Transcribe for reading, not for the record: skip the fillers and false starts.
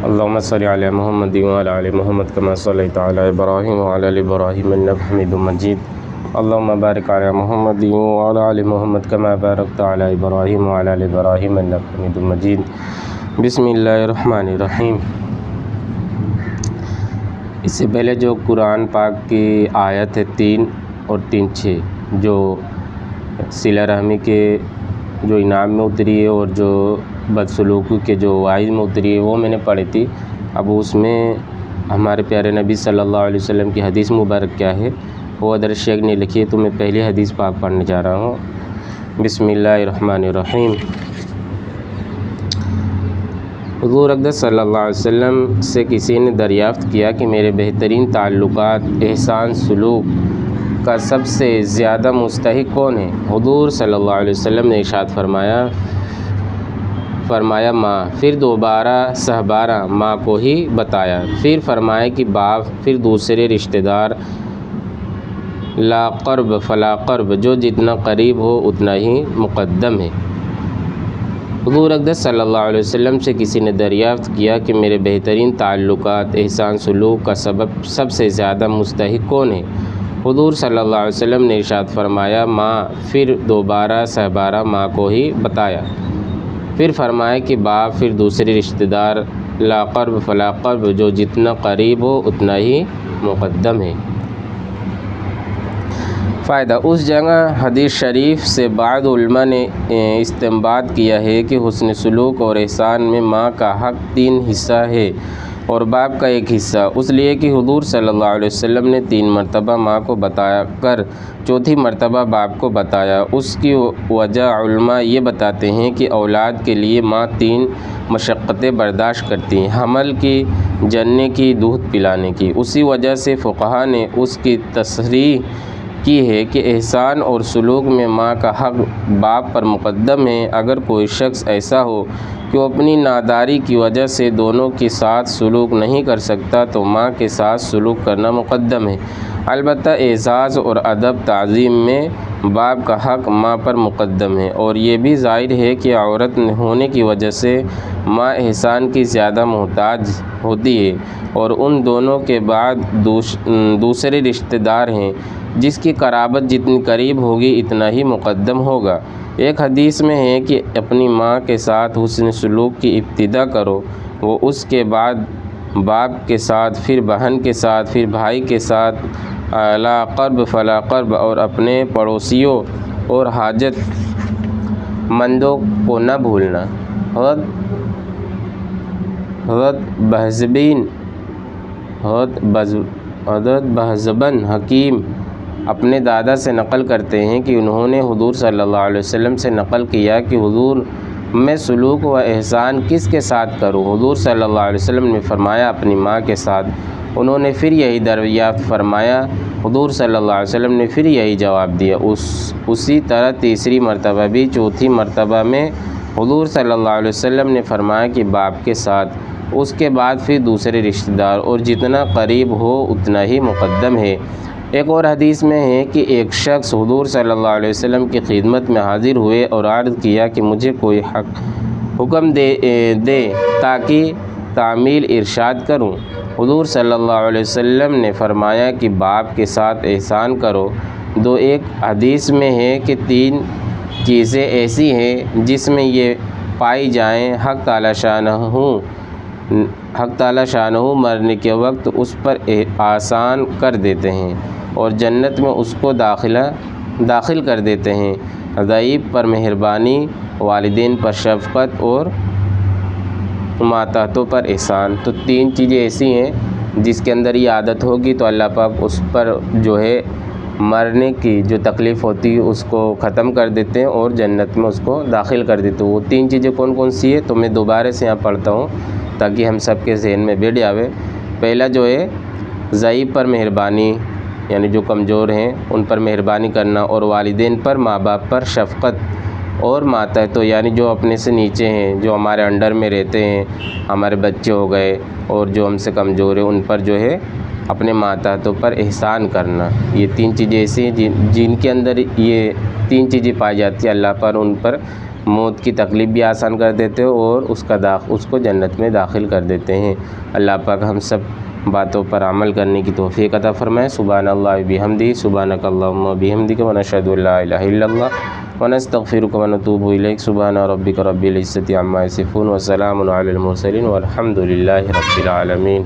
اللهم صل علی محمد وعلی آل محمد کما صلیت علی ابراہیم وعلی آل ابراہیم انک حمید مجید اللهم بارک علی محمد وعلی آل محمد کما بارکت علی ابراہیم وعلی آل ابراہیم انک حمید مجید۔ بسم اللہ الرحمن الرحیم۔ اس سے پہلے جو قرآن پاک کی آیت ہے 3 اور 3-6 جو صلہ رحمی کے جو انعام میں اتری ہے اور جو بدسلوکی کے جو وعید میں اتری ہے وہ میں نے پڑھی تھی۔ اب اس میں ہمارے پیارے نبی صلی اللہ علیہ وسلم کی حدیث مبارک کیا ہے وہ حضرت شیخ نے لکھی ہے، تو میں پہلی حدیث پاک پڑھنے جا رہا ہوں۔ بسم اللہ الرحمن الرحیم۔ حضور اقدس صلی اللہ علیہ وسلم سے کسی نے دریافت کیا کہ میرے بہترین تعلقات احسان سلوک کا سب سے زیادہ مستحق کون ہے؟ حضور صلی اللہ علیہ وسلم نے ارشاد فرمایا ماں، پھر دوبارہ 12 ماں کو ہی بتایا، پھر فرمایا کہ باپ، پھر دوسرے رشتہ دار، لا قرب فلا قرب، جو جتنا قریب ہو اتنا ہی مقدم ہے۔ حضور اقدس صلی اللہ علیہ وسلم سے کسی نے دریافت کیا کہ میرے بہترین تعلقات احسان سلوک کا سب سے زیادہ مستحق کون ہے؟ حضور صلی اللہ علیہ وسلم نے ارشاد فرمایا ماں، پھر دوبارہ 12 ماں کو ہی بتایا، پھر فرمایا کہ باپ، پھر دوسرے رشتہ دار، لا قرب فلا قرب، جو جتنا قریب ہو اتنا ہی مقدم ہے۔ فائدہ: اس جگہ حدیث شریف سے بعض علماء نے استنباط کیا ہے کہ حسن سلوک اور احسان میں ماں کا حق 3 حصہ ہے اور باپ کا 1 حصہ، اس لیے کہ حضور صلی اللہ علیہ وسلم نے 3 مرتبہ ماں کو بتایا کر چوتھی مرتبہ باپ کو بتایا۔ اس کی وجہ علماء یہ بتاتے ہیں کہ اولاد کے لیے ماں 3 مشقتیں برداشت کرتی ہیں: حمل کی، جننے کی، دودھ پلانے کی۔ اسی وجہ سے فقہا نے اس کی تصریح کی ہے کہ احسان اور سلوک میں ماں کا حق باپ پر مقدم ہے۔ اگر کوئی شخص ایسا ہو کہ وہ اپنی ناداری کی وجہ سے دونوں کے ساتھ سلوک نہیں کر سکتا تو ماں کے ساتھ سلوک کرنا مقدم ہے۔ البتہ اعزاز اور ادب تعظیم میں باپ کا حق ماں پر مقدم ہے، اور یہ بھی ظاہر ہے کہ عورت ہونے کی وجہ سے ماں احسان کی زیادہ محتاج ہوتی ہے، اور ان دونوں کے بعد دوسرے رشتہ دار ہیں جس کی قرابت جتنی قریب ہوگی اتنا ہی مقدم ہوگا۔ ایک حدیث میں ہے کہ اپنی ماں کے ساتھ حسن سلوک کی ابتدا کرو، وہ اس کے بعد باپ کے ساتھ، پھر بہن کے ساتھ، پھر بھائی کے ساتھ، لا قرب فلا قرب، اور اپنے پڑوسیوں اور حاجت مندوں کو نہ بھولنا۔ حضرت بہزبن حکیم اپنے دادا سے نقل کرتے ہیں کہ انہوں نے حضور صلی اللہ علیہ وسلم سے نقل کیا کہ حضور، میں سلوک و احسان کس کے ساتھ کروں؟ حضور صلی اللہ علیہ وسلم نے فرمایا اپنی ماں کے ساتھ۔ انہوں نے پھر یہی دریافت فرمایا، حضور صلی اللہ علیہ وسلم نے پھر یہی جواب دیا۔ اسی طرح تیسری مرتبہ بھی۔ چوتھی مرتبہ میں حضور صلی اللہ علیہ وسلم نے فرمایا کہ باپ کے ساتھ، اس کے بعد پھر دوسرے رشتہ دار، اور جتنا قریب ہو اتنا ہی مقدم ہے۔ ایک اور حدیث میں ہے کہ ایک شخص حضور صلی اللہ علیہ وسلم کی خدمت میں حاضر ہوئے اور عرض کیا کہ مجھے کوئی حکم دے تاکہ تعمیل ارشاد کروں۔ حضور صلی اللہ علیہ وسلم نے فرمایا کہ باپ کے ساتھ احسان کرو۔ ایک حدیث میں ہے کہ 3 چیزیں ایسی ہیں جس میں یہ پائی جائیں، حق تعالی شانہ مرنے کے وقت اس پر آسان کر دیتے ہیں اور جنت میں اس کو داخل کر دیتے ہیں: ضعیف پر مہربانی، والدین پر شفقت، اور ماتحتوں پر احسان۔ تو 3 چیزیں ایسی ہیں جس کے اندر یہ عادت ہوگی تو اللہ پاک اس پر جو ہے مرنے کی جو تکلیف ہوتی ہے اس کو ختم کر دیتے ہیں اور جنت میں اس کو داخل کر دیتے ہیں۔ وہ 3 چیزیں کون کون سی ہے تو میں دوبارہ سے یہاں پڑھتا ہوں تاکہ ہم سب کے ذہن میں بیٹھ جاوے۔ پہلا جو ہے ضعیف پر مہربانی، یعنی جو کمزور ہیں ان پر مہربانی کرنا، اور والدین پر، ماں باپ پر شفقت، اور ماتحتوں یعنی جو اپنے سے نیچے ہیں، جو ہمارے انڈر میں رہتے ہیں، ہمارے بچے ہو گئے اور جو ہم سے کمزور ہیں، ان پر جو ہے اپنے ماتحتوں پر احسان کرنا۔ یہ 3 چیزیں ایسی ہیں جن کے اندر یہ 3 چیزیں پائی جاتی ہیں، اللہ پر ان پر موت کی تکلیف بھی آسان کر دیتے ہیں اور اس کو جنت میں داخل کر دیتے ہیں۔ اللہ پاک ہم سب باتوں پر عمل کرنے کی توفیق عطا فرمائے۔ سبحان اللہ بحمدہ، سبحانک اللہم وبحمدک، ونشہد ان لا الہ الا اللہ ونستغفرک ونتوب الیک۔ سبحان ربک رب العزۃ عما یصفون وسلام علی المرسلین والحمد للہ رب العالمین۔